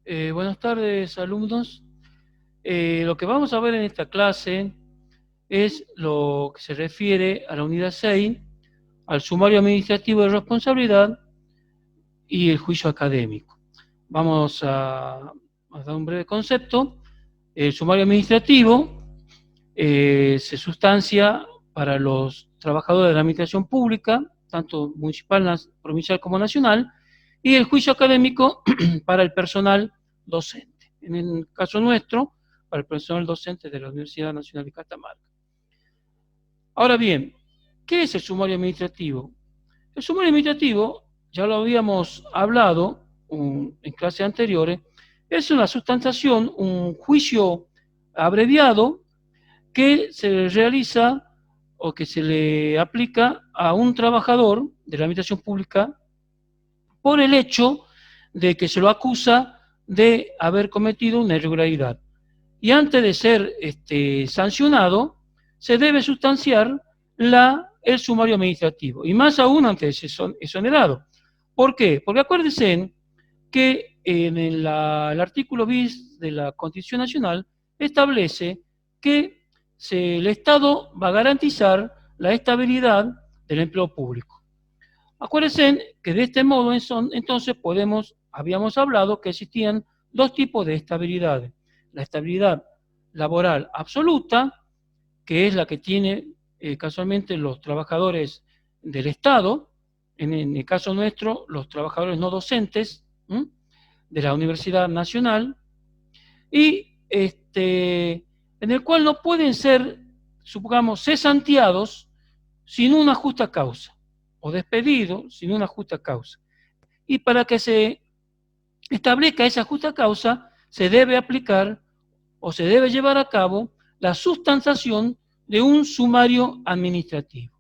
Buenas tardes, alumnos. Lo que vamos a ver en esta clase es lo que se refiere a la unidad 6, al sumario administrativo de responsabilidad y el juicio académico. Vamos a dar un breve concepto. El sumario administrativo se sustancia para los trabajadores de la administración pública, tanto municipal, provincial como nacional, y el juicio académico para el personal docente. En el caso nuestro, para el personal docente de la Universidad Nacional de Catamarca. Ahora bien, ¿qué es el sumario administrativo? El sumario administrativo, ya lo habíamos hablado en clases anteriores, es una sustanciación, un juicio abreviado que se realiza o que se le aplica a un trabajador de la administración pública por el hecho de que se lo acusa de haber cometido una irregularidad. Y antes de ser sancionado, se debe sustanciar el sumario administrativo, y más aún antes de ser exonerado. ¿Por qué? Porque acuérdense que en el artículo bis de la Constitución Nacional establece que el Estado va a garantizar la estabilidad del empleo público. Acuérdense que de este modo entonces habíamos hablado que existían dos tipos de estabilidades. La estabilidad laboral absoluta, que es la que tiene casualmente los trabajadores del Estado, en el caso nuestro, los trabajadores no docentes de la Universidad Nacional, y en el cual no pueden ser, supongamos, cesanteados sin una justa causa, o despedidos sin una justa causa. Y para que se establezca esa justa causa, se debe aplicar o se debe llevar a cabo la sustanciación de un sumario administrativo.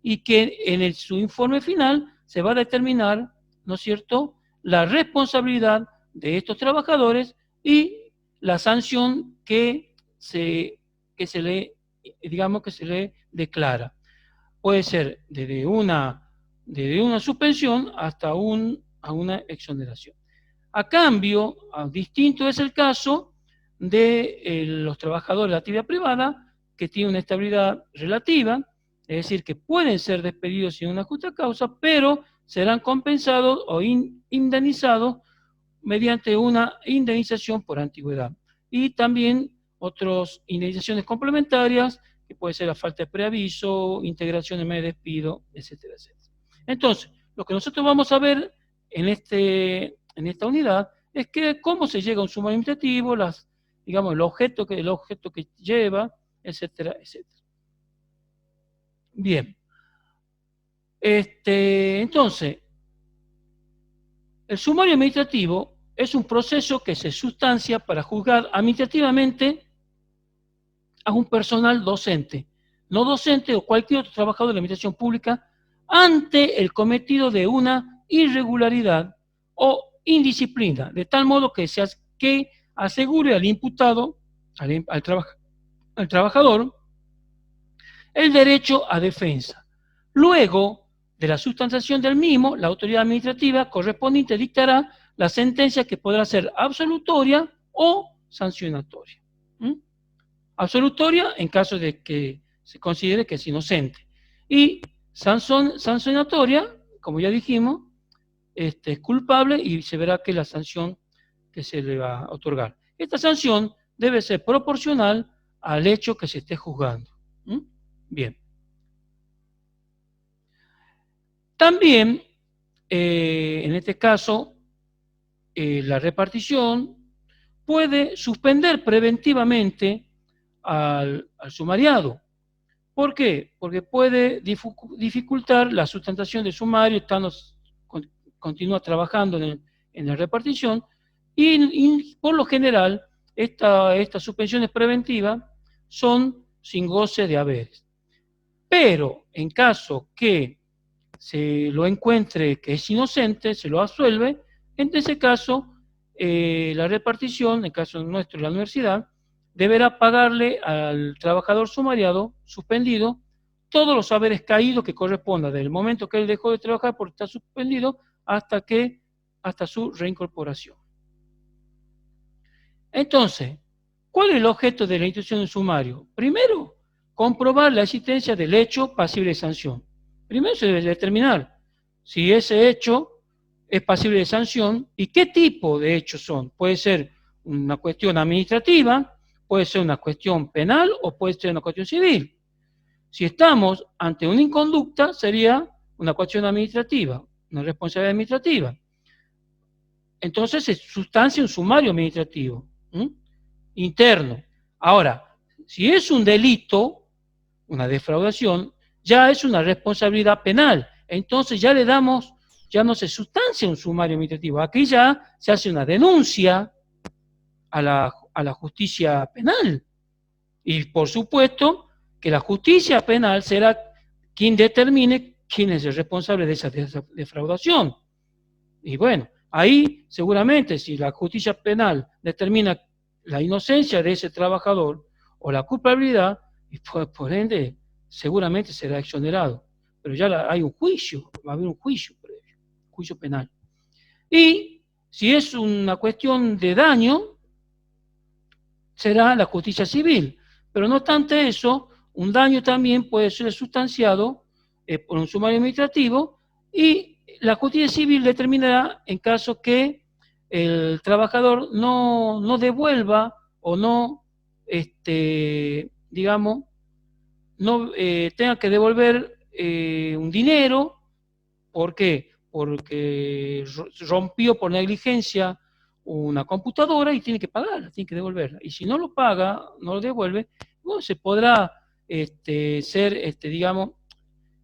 Y que en su informe final se va a determinar, ¿no es cierto?, la responsabilidad de estos trabajadores y la sanción que se le declara. Puede ser desde una suspensión hasta una exoneración. A cambio, distinto es el caso de los trabajadores de la actividad privada, que tienen una estabilidad relativa, es decir, que pueden ser despedidos sin una justa causa, pero serán compensados o indemnizados mediante una indemnización por antigüedad. Y también otras indemnizaciones complementarias, que puede ser la falta de preaviso, integración en medio de despido, etcétera, etcétera. Entonces, lo que nosotros vamos a ver en esta unidad es que cómo se llega a un sumario administrativo, el objeto que lleva, etcétera, etcétera. Bien. Entonces, el sumario administrativo es un proceso que se sustancia para juzgar administrativamente a un personal docente, no docente o cualquier otro trabajador de la administración pública ante el cometido de una irregularidad o indisciplina, de tal modo que asegure al imputado, al trabajador, el derecho a defensa. Luego de la sustanciación del mismo, la autoridad administrativa correspondiente dictará la sentencia, que podrá ser absolutoria o sancionatoria. Absolutoria en caso de que se considere que es inocente, y sancionatoria, como ya dijimos, es culpable, y se verá que la sanción que se le va a otorgar. Esta sanción debe ser proporcional al hecho que se esté juzgando. Bien. También, en este caso, la repartición puede suspender preventivamente al sumariado. ¿Por qué? Porque puede dificultar la sustentación del sumario, continúa trabajando en la repartición, y por lo general estas suspensiones preventivas son sin goce de haberes. Pero en caso que se lo encuentre que es inocente, se lo absuelve, en ese caso la repartición, en el caso nuestro de la universidad, deberá pagarle al trabajador sumariado, suspendido, todos los haberes caídos que correspondan desde el momento que él dejó de trabajar porque está suspendido hasta su reincorporación. Entonces, ¿cuál es el objeto de la institución de un sumario? Primero, comprobar la existencia del hecho pasible de sanción. Primero se debe determinar si ese hecho es pasible de sanción y qué tipo de hechos son. Puede ser una cuestión administrativa, puede ser una cuestión penal o puede ser una cuestión civil. Si estamos ante una inconducta, sería una cuestión administrativa, una responsabilidad administrativa. Entonces se sustancia un sumario administrativo interno. Ahora, si es un delito, una defraudación, ya es una responsabilidad penal. Entonces ya le damos, ya no se sustancia un sumario administrativo. Aquí ya se hace una denuncia a la justicia penal. Y por supuesto que la justicia penal será quien determine quién es el responsable de esa defraudación. Y bueno, ahí seguramente si la justicia penal determina la inocencia de ese trabajador o la culpabilidad, y por ende seguramente será exonerado. Pero ya hay un juicio, va a haber un juicio previo, juicio penal. Y si es una cuestión de daño, será la justicia civil. Pero no obstante eso, un daño también puede ser sustanciado por un sumario administrativo y la justicia civil determinará en caso que el trabajador no devuelva o no, digamos, no tenga que devolver un dinero. ¿Por qué? Porque rompió por negligencia una computadora y tiene que pagarla, tiene que devolverla. Y si no lo paga, no lo devuelve, bueno, se podrá ser, digamos,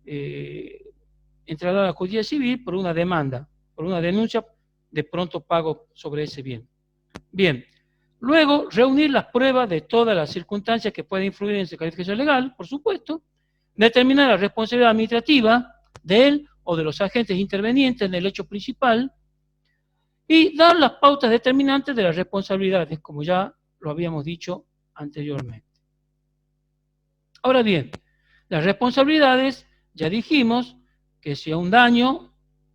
entrar a la justicia civil por una demanda, por una denuncia de pronto pago sobre ese bien. Bien, luego reunir las pruebas de todas las circunstancias que pueden influir en esa calificación legal, por supuesto, determinar la responsabilidad administrativa de él o de los agentes intervenientes en el hecho principal y dar las pautas determinantes de las responsabilidades, como ya lo habíamos dicho anteriormente. Ahora bien, las responsabilidades, ya dijimos que si hay un daño,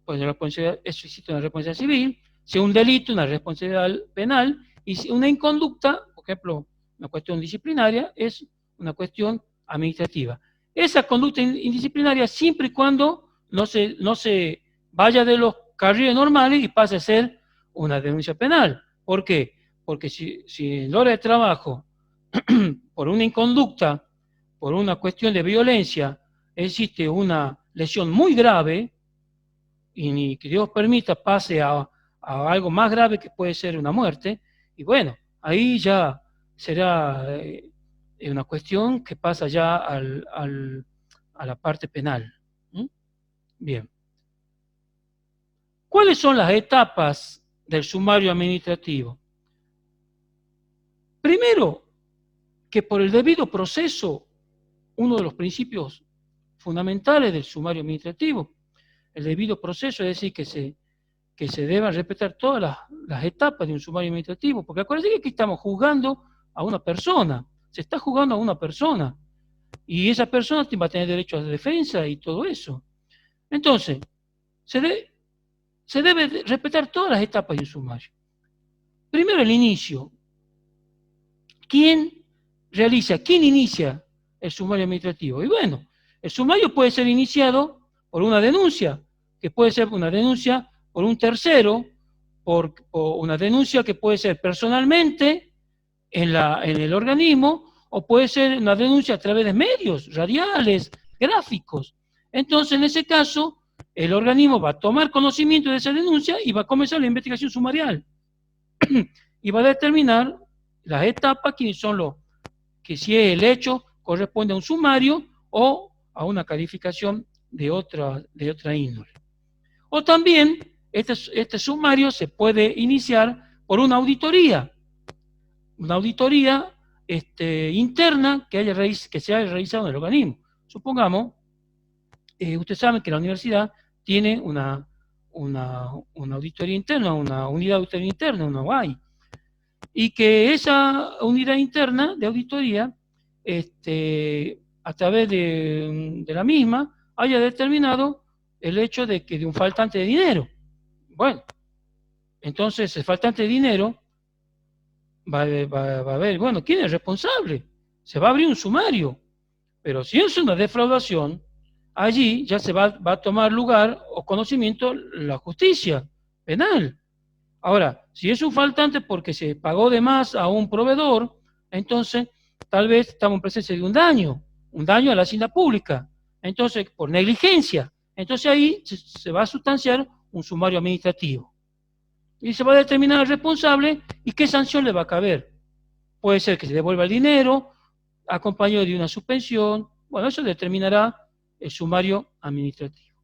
pues eso existe una responsabilidad civil, si hay un delito, una responsabilidad penal, y si una inconducta, por ejemplo, una cuestión disciplinaria, es una cuestión administrativa. Esa conducta indisciplinaria siempre y cuando no se vaya de los carriles normales y pase a ser una denuncia penal. ¿Por qué? Porque si en hora de trabajo, por una inconducta, por una cuestión de violencia, existe una lesión muy grave, y ni que Dios permita pase a algo más grave que puede ser una muerte, y bueno, ahí ya será una cuestión que pasa ya a la parte penal. Bien. ¿Cuáles son las etapas del sumario administrativo? Primero, que por el debido proceso, uno de los principios fundamentales del sumario administrativo, el debido proceso, es decir, que se deban respetar todas las etapas de un sumario administrativo, porque acuérdense que aquí estamos juzgando a una persona, se está juzgando a una persona, y esa persona va a tener derecho a defensa y todo eso. Entonces, se debe respetar todas las etapas de un sumario. Primero, el inicio. ¿Quién inicia el sumario administrativo? Y bueno, el sumario puede ser iniciado por una denuncia, que puede ser una denuncia por un tercero, por una denuncia que puede ser personalmente en el organismo, o puede ser una denuncia a través de medios radiales, gráficos. Entonces, en ese caso, el organismo va a tomar conocimiento de esa denuncia y va a comenzar la investigación sumarial. Y va a determinar las etapas, que si el hecho corresponde a un sumario o a una calificación de otra índole. O también, este sumario se puede iniciar por una auditoría interna que se haya realizado en el organismo. Supongamos, ustedes saben que la universidad tiene una auditoría interna, una unidad de auditoría interna, una UAI, y que esa unidad interna de auditoría, a través de la misma, haya determinado el hecho de un faltante de dinero. Bueno, entonces el faltante de dinero va a haber, bueno, ¿quién es responsable? Se va a abrir un sumario. Pero si es una defraudación, allí ya va a tomar lugar o conocimiento la justicia penal. Ahora, si es un faltante porque se pagó de más a un proveedor, entonces tal vez estamos en presencia de un daño a la hacienda pública, entonces por negligencia. Entonces ahí se va a sustanciar un sumario administrativo. Y se va a determinar al responsable y qué sanción le va a caber. Puede ser que se devuelva el dinero, acompañado de una suspensión. Bueno, eso determinará el sumario administrativo.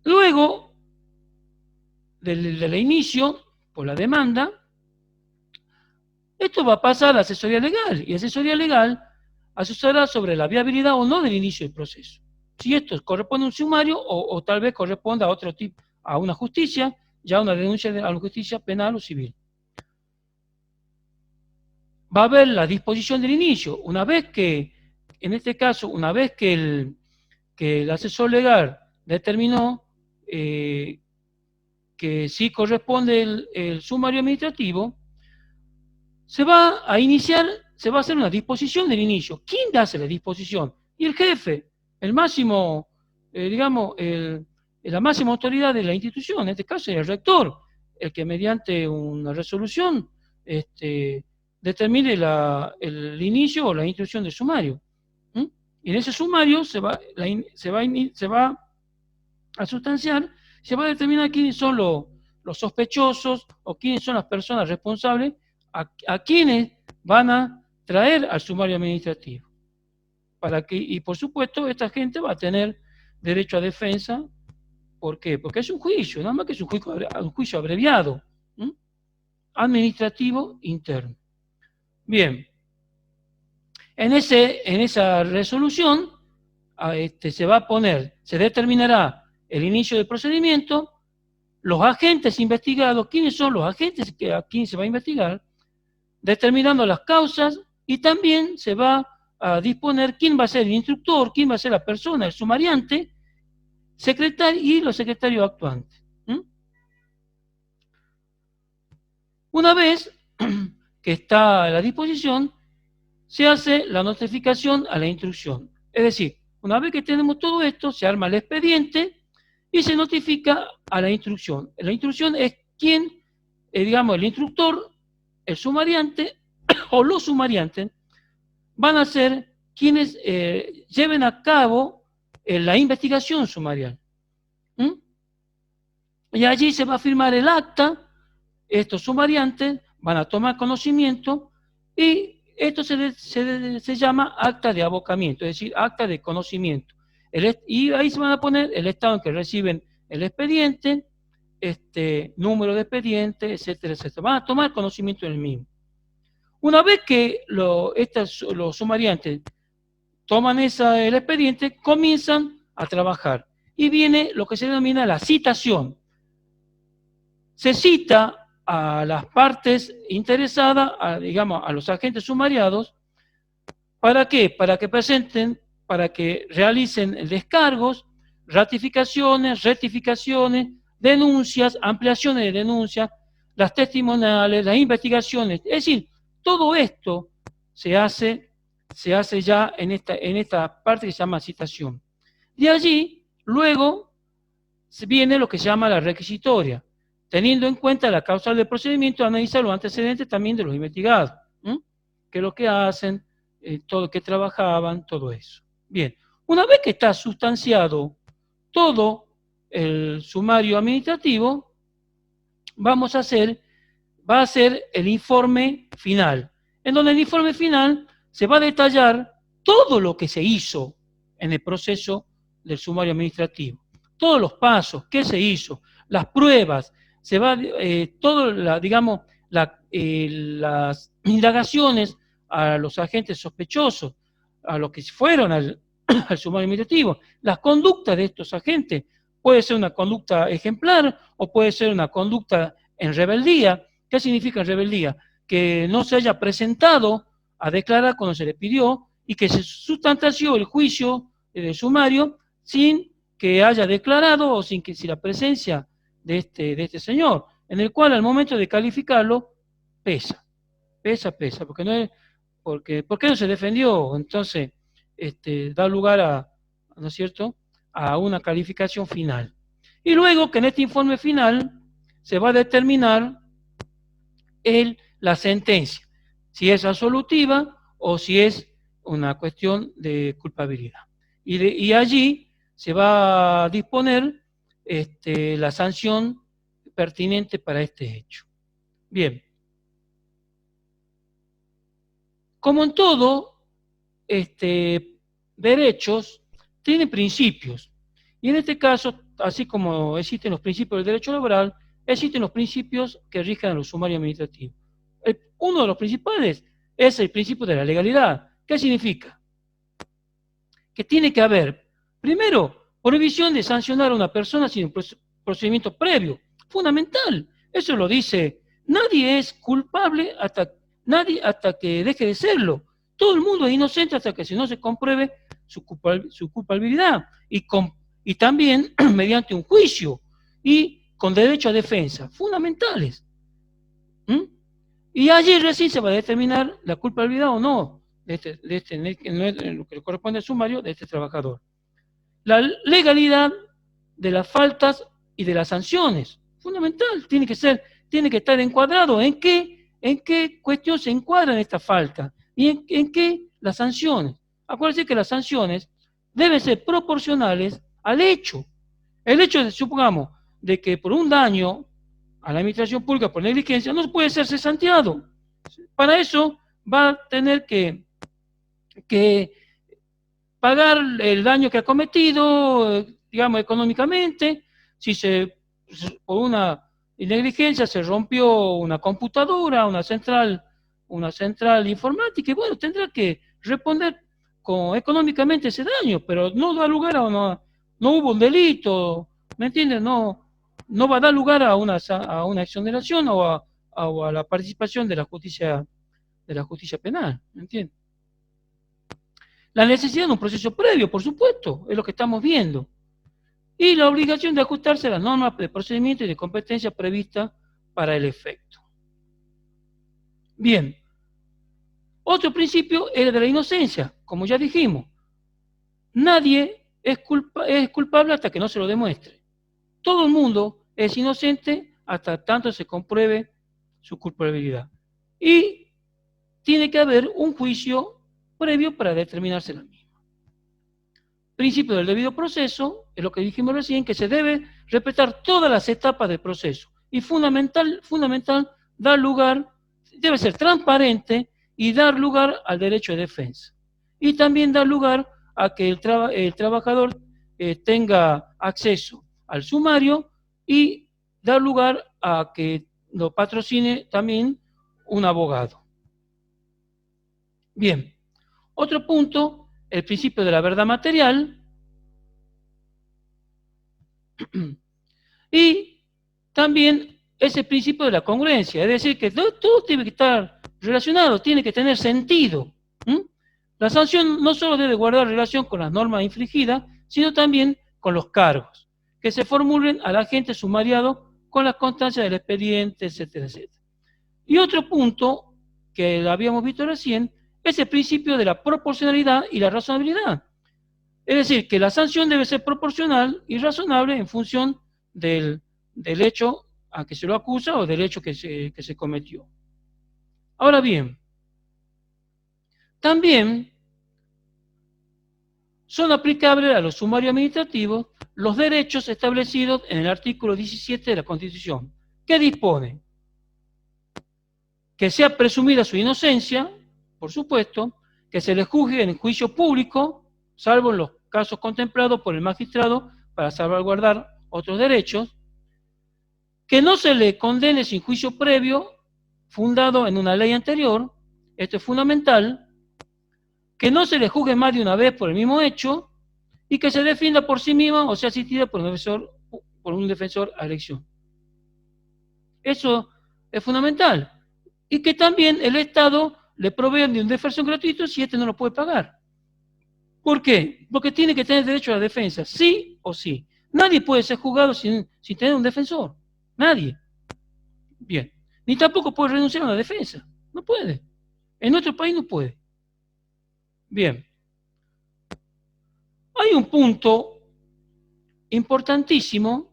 Luego del inicio por la demanda, esto va a pasar a la asesoría legal, y la asesoría legal asesorará sobre la viabilidad o no del inicio del proceso. Si esto corresponde a un sumario o tal vez corresponda a otro tipo, a una justicia, ya una denuncia a una justicia penal o civil. Va a haber la disposición del inicio. Una vez que, en este caso, una vez que el asesor legal determinó que sí corresponde el sumario administrativo, se va a iniciar, se va a hacer una disposición del inicio. ¿Quién hace la disposición? Y el jefe, el máximo, digamos, la máxima autoridad de la institución, en este caso es el rector, el que mediante una resolución determine el inicio o la instrucción del sumario. ¿Mm? Y en ese sumario se va a sustanciar, se va a determinar quiénes son los sospechosos o quiénes son las personas responsables a quienes van a traer al sumario administrativo. Y por supuesto, esta gente va a tener derecho a defensa. ¿Por qué? Porque es un juicio, nada más que es un juicio abreviado, ¿m? Administrativo interno. Bien, en esa resolución se determinará el inicio del procedimiento, los agentes investigados, quiénes son los agentes a quienes se va a investigar, determinando las causas, y también se va a disponer quién va a ser el instructor, quién va a ser la persona, el sumariante, secretario y los secretarios actuantes. Una vez que está a la disposición, se hace la notificación a la instrucción. Es decir, una vez que tenemos todo esto, se arma el expediente y se notifica a la instrucción. La instrucción es quién, digamos, el instructor, el sumariante o los sumariantes van a ser quienes lleven a cabo la investigación sumarial. Y allí se va a firmar el acta, estos sumariantes van a tomar conocimiento y esto se llama acta de abocamiento, es decir, acta de conocimiento. Y ahí se van a poner el estado en que reciben el expediente, número de expediente, etcétera, etcétera. Van a tomar conocimiento del mismo. Una vez que los sumariantes toman el expediente, comienzan a trabajar. Y viene lo que se denomina la citación. Se cita a las partes interesadas, digamos, a los agentes sumariados. ¿Para qué? Para que presenten, para que realicen descargos, ratificaciones, rectificaciones, denuncias, ampliaciones de denuncias, las testimoniales, las investigaciones. Es decir, todo esto se hace ya en esta parte que se llama citación. De allí, luego, viene lo que se llama la requisitoria, teniendo en cuenta la causa del procedimiento, analizar los antecedentes también de los investigados, qué es lo que hacen, todo que trabajaban, todo eso. Bien, una vez que está sustanciado todo el sumario administrativo, va a hacer el informe final, en donde el informe final se va a detallar todo lo que se hizo en el proceso del sumario administrativo, todos los pasos, qué se hizo, las pruebas, se va digamos, las indagaciones a los agentes sospechosos, a los que fueron al sumario administrativo, las conductas de estos agentes, puede ser una conducta ejemplar o puede ser una conducta en rebeldía. ¿Qué significa en rebeldía? Que no se haya presentado a declarar cuando se le pidió y que se sustanció el juicio del sumario sin que haya declarado o sin la presencia de este señor, en el cual al momento de calificarlo pesa, porque no es, ¿por qué no se defendió? Entonces, da lugar a, ¿no es cierto?, a una calificación final. Y luego que en este informe final se va a determinar la sentencia, si es absolutiva o si es una cuestión de culpabilidad. Y allí se va a disponer la sanción pertinente para este hecho. Bien. Como en todo, derechos tienen principios. Y en este caso, así como existen los principios del derecho laboral, existen los principios que rigen a los sumarios administrativos. Uno de los principales es el principio de la legalidad. ¿Qué significa? Que tiene que haber, primero, prohibición de sancionar a una persona sin un procedimiento previo. Fundamental. Eso lo dice. Nadie es culpable hasta que deje de serlo. Todo el mundo es inocente hasta que no se compruebe su culpabilidad. Y también mediante un juicio y con derecho a defensa. Fundamentales. ¿Mm? Y allí recién se va a determinar la culpabilidad o no en lo que le corresponde al sumario de este trabajador. La legalidad de las faltas y de las sanciones, fundamental, tiene que estar encuadrado en qué cuestión se encuadran estas faltas y en qué las sanciones. Acuérdense que las sanciones deben ser proporcionales al hecho. El hecho de, supongamos, de que por un daño a la administración pública por negligencia no puede ser cesanteado. Para eso va a tener que pagar el daño que ha cometido, digamos, económicamente. Si por una negligencia se rompió una computadora, una central informática, y bueno, tendrá que responder económicamente ese daño, pero no da lugar no hubo un delito, ¿me entiendes? No va a dar lugar a una exoneración o a la participación de la justicia penal, ¿me entiendes? La necesidad de un proceso previo, por supuesto, es lo que estamos viendo. Y la obligación de ajustarse a las normas de procedimiento y de competencia previstas para el efecto. Bien. Otro principio es el de la inocencia, como ya dijimos. Nadie es culpable hasta que no se lo demuestre. Todo el mundo es inocente hasta tanto se compruebe su culpabilidad. Y tiene que haber un juicio previo para determinarse la misma. Principio del debido proceso, es lo que dijimos recién, que se debe respetar todas las etapas del proceso. Y fundamental, dar lugar, debe ser transparente y dar lugar al derecho de defensa. Y también dar lugar a que el trabajador tenga acceso al sumario y dar lugar a que lo patrocine también un abogado. Bien, otro punto, el principio de la verdad material. Y también ese principio de la congruencia, es decir, que todo tiene que estar relacionado, tiene que tener sentido. La sanción no solo debe guardar relación con las normas infligidas, sino también con los cargos, que se formulen al agente sumariado con las constancias del expediente, etcétera, etcétera. Y otro punto que habíamos visto recién es el principio de la proporcionalidad y la razonabilidad. Es decir, que la sanción debe ser proporcional y razonable en función del hecho a que se lo acusa o del hecho que se cometió. Ahora bien, también son aplicables a los sumarios administrativos los derechos establecidos en el artículo 17 de la Constitución, que dispone que sea presumida su inocencia, por supuesto, que se le juzgue en juicio público, salvo en los casos contemplados por el magistrado para salvaguardar otros derechos, que no se le condene sin juicio previo fundado en una ley anterior, esto es fundamental, que no se le juzgue más de una vez por el mismo hecho y que se defienda por sí misma o sea asistida por un defensor a elección. Eso es fundamental. Y que también el Estado le provea de un defensor gratuito si no lo puede pagar. ¿Por qué? Porque tiene que tener derecho a la defensa, sí o sí. Nadie puede ser juzgado sin tener un defensor. Nadie. Bien. ni tampoco puede renunciar a la defensa. No puede. En nuestro país no puede. Bien. Hay un punto importantísimo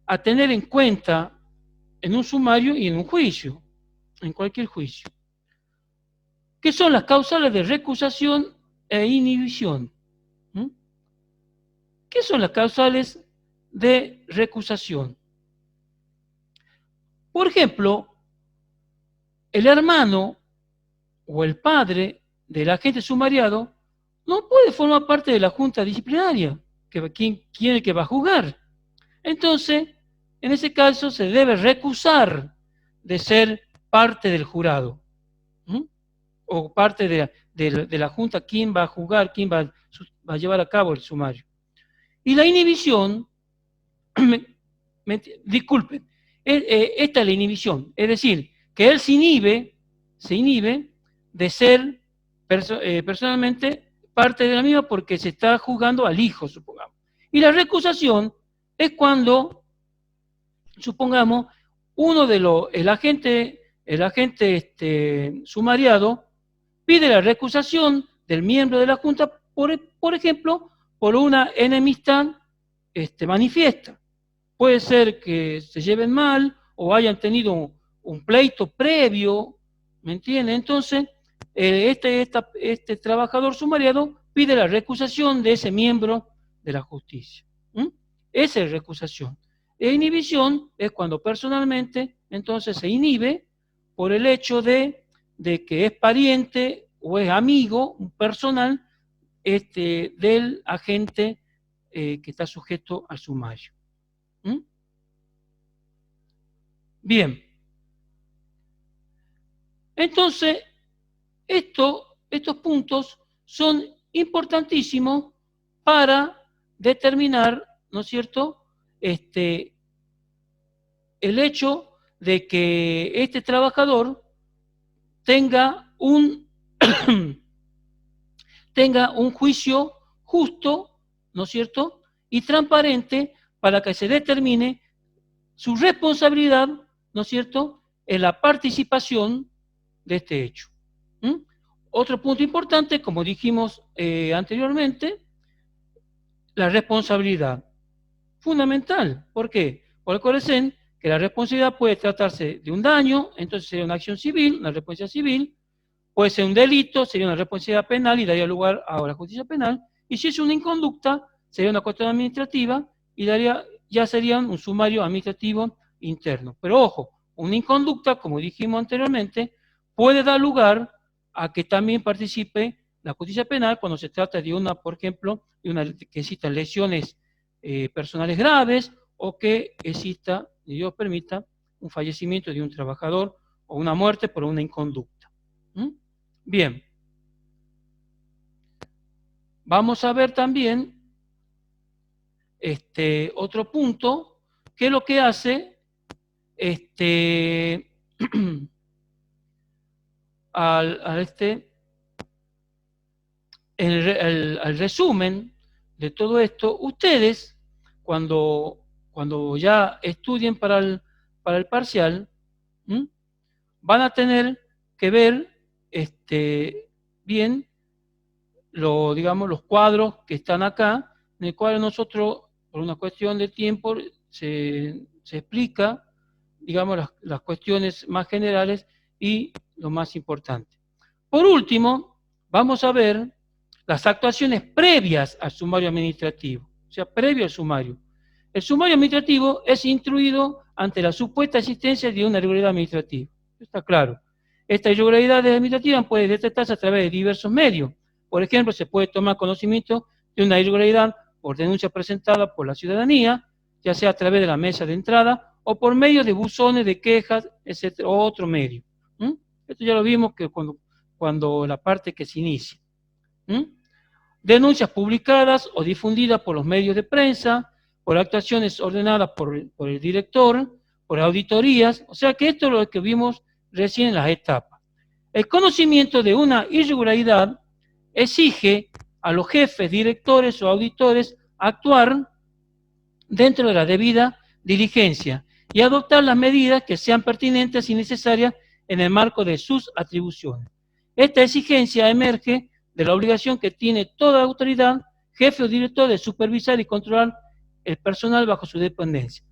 a tener en cuenta en un sumario y en un juicio, en cualquier juicio, que son las causales de recusación e inhibición. ¿Mm? ¿Qué son las causales de recusación? Por ejemplo, el hermano o el padre del agente sumariado no puede formar parte de la junta disciplinaria, ¿quién es el que va a juzgar? Entonces, en ese caso se debe recusar de ser parte del jurado. ¿Mm? O parte de la junta, quién va a juzgar, quién va a llevar a cabo el sumario. Y la inhibición, disculpen, esta es la inhibición, es decir, que él se inhibe de ser personalmente parte de la misma porque se está juzgando al hijo, supongamos. Y la recusación es cuando, supongamos, el agente sumariado pide la recusación del miembro de la Junta, por ejemplo, por una enemistad manifiesta. Puede ser que se lleven mal o hayan tenido un pleito previo, ¿me entiende? Entonces, este trabajador sumariado pide la recusación de ese miembro de la justicia. ¿Mm? Esa es recusación. E inhibición es cuando personalmente entonces se inhibe por el hecho de que es pariente o es amigo personal del agente que está sujeto al sumario. ¿Mm? Bien. Entonces, estos puntos son importantísimos para determinar, ¿no es cierto?, el hecho de que este trabajador tenga un juicio justo, ¿no es cierto?, y transparente para que se determine su responsabilidad, ¿no es cierto?, en la participación de este hecho. ¿Mm? Otro punto importante, como dijimos anteriormente, la responsabilidad. Fundamental. ¿Por qué? Porque acuérdense que la responsabilidad puede tratarse de un daño, entonces sería una acción civil, una responsabilidad civil, puede ser un delito, sería una responsabilidad penal y daría lugar a la justicia penal, y si es una inconducta, sería una cuestión administrativa y ya sería un sumario administrativo interno. Pero ojo, una inconducta, como dijimos anteriormente, puede dar lugar a que también participe la justicia penal cuando se trata de una, por ejemplo, que existan lesiones personales graves o que exista, y Dios permita, un fallecimiento de un trabajador o una muerte por una inconducta. ¿Mm? Bien. Vamos a ver también otro punto, que es lo que hace al resumen de todo esto. Ustedes, cuando ya estudien para el parcial, van a tener que ver bien digamos, los cuadros que están acá, en el cual nosotros, por una cuestión de tiempo, se explica, digamos, las cuestiones más generales y lo más importante. Por último, vamos a ver las actuaciones previas al sumario administrativo, o sea, previo al sumario. El sumario administrativo es instruido ante la supuesta existencia de una irregularidad administrativa. Está claro. Esta irregularidad administrativa puede detectarse a través de diversos medios. Por ejemplo, se puede tomar conocimiento de una irregularidad por denuncia presentada por la ciudadanía, ya sea a través de la mesa de entrada o por medio de buzones de quejas, etcétera, o otro medio. Esto ya lo vimos que cuando la parte que se inicia. Denuncias publicadas o difundidas por los medios de prensa, por actuaciones ordenadas por el director, por auditorías, o sea que esto es lo que vimos recién en las etapas. El conocimiento de una irregularidad exige a los jefes, directores o auditores actuar dentro de la debida diligencia y adoptar las medidas que sean pertinentes y necesarias en el marco de sus atribuciones. Esta exigencia emerge de la obligación que tiene toda autoridad, jefe o director, de supervisar y controlar el personal bajo su dependencia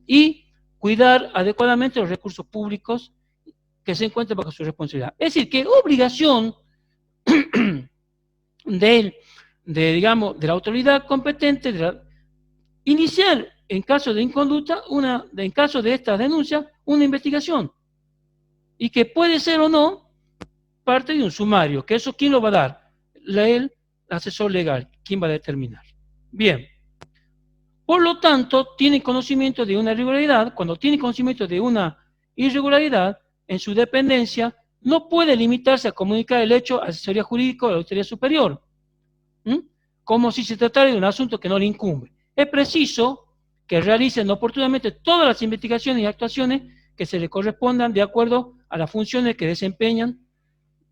y cuidar adecuadamente los recursos públicos que se encuentran bajo su responsabilidad. Es decir, que obligación digamos, de la autoridad competente iniciar, en caso de inconducta, en caso de esta denuncia, una investigación, y que puede ser o no parte de un sumario, que eso ¿quién lo va a dar? El asesor legal, ¿quién va a determinar? Bien, por lo tanto, tiene conocimiento de una irregularidad. Cuando tiene conocimiento de una irregularidad en su dependencia, no puede limitarse a comunicar el hecho a la asesoría jurídica o a la autoridad superior, como si se tratara de un asunto que no le incumbe. Es preciso que realicen oportunamente todas las investigaciones y actuaciones que se le correspondan de acuerdo a las funciones que desempeñan,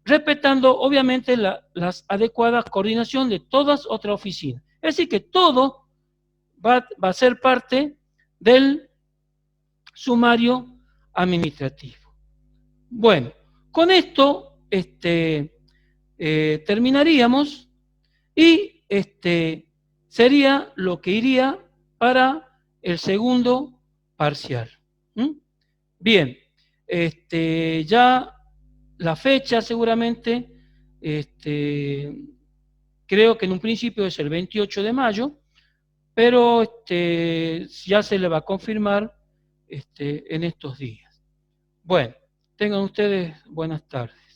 respetando obviamente las adecuadas coordinación de todas otras oficinas. Es decir, que todo va a ser parte del sumario administrativo. Bueno, con esto terminaríamos y sería lo que iría para el segundo parcial. Bien, ya la fecha seguramente, creo que en un principio es el 28 de mayo, pero ya se le va a confirmar en estos días. Bueno, tengan ustedes buenas tardes.